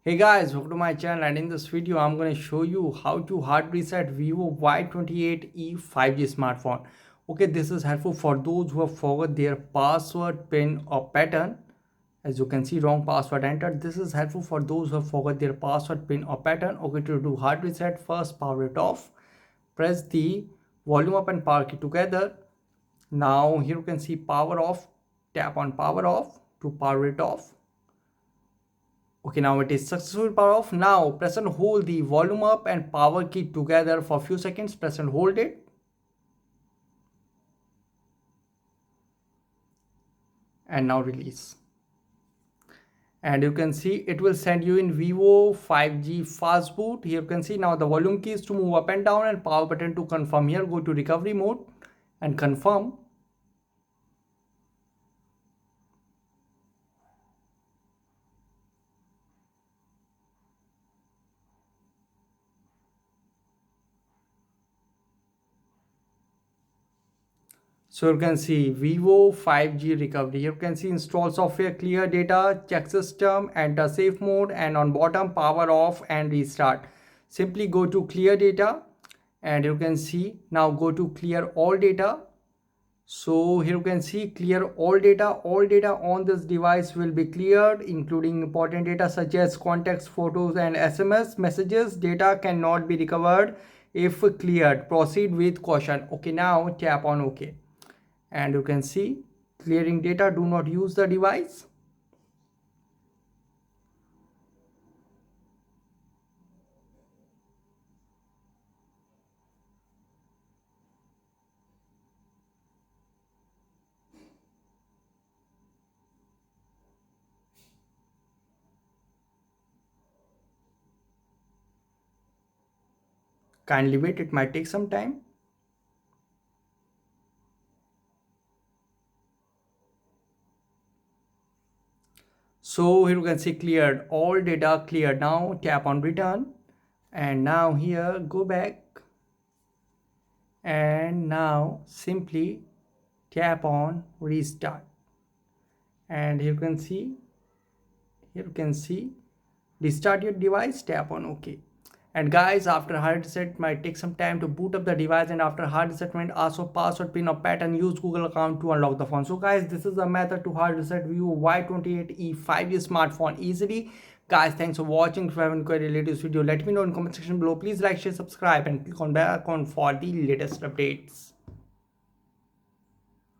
Hey guys, welcome to my channel, and in this video I'm going to show you how to hard reset Vivo Y28e 5G smartphone. Okay, this is helpful for those who have forgot their password, pin or pattern. As you can see, wrong password entered. This is helpful for those who have forgot their password, pin or pattern. Okay, to do hard reset, first power it off. Press the volume up and power key together. Now here you can see power off. Tap on power off to power it off. Okay, now it is successful power off. Now press and hold the volume up and power key together for a few seconds. Press and hold it. And now release. And you can see it will send you in Vivo 5G fast boot. Here you can see now the volume keys to move up and down and power button to confirm. Here go to recovery mode and confirm. So you can see Vivo 5G recovery. Here you can see install software, clear data, check system, enter safe mode, and on bottom power off and restart. Simply go to clear data and you can see now go to clear all data. So here you can see clear all data on this device will be cleared, including important data such as contacts, photos and SMS messages. Data cannot be recovered if cleared. Proceed with caution. Okay, now tap on OK. And you can see clearing data, do not use the device. Kindly wait, it might take some time. So here you can see cleared, all data cleared. Now tap on return and now here go back and now simply tap on restart. And here you can see restart your device, tap on OK. And guys, after hard reset might take some time to boot up the device, and after hard reset ask for password, pin or pattern, use Google account to unlock the phone. So guys, this is the method to hard reset Vivo Y28e 5G smartphone easily. Guys, thanks for watching. If you have any query related to this video, let me know in the comment section below. Please like, share, subscribe and click on bell icon for the latest updates.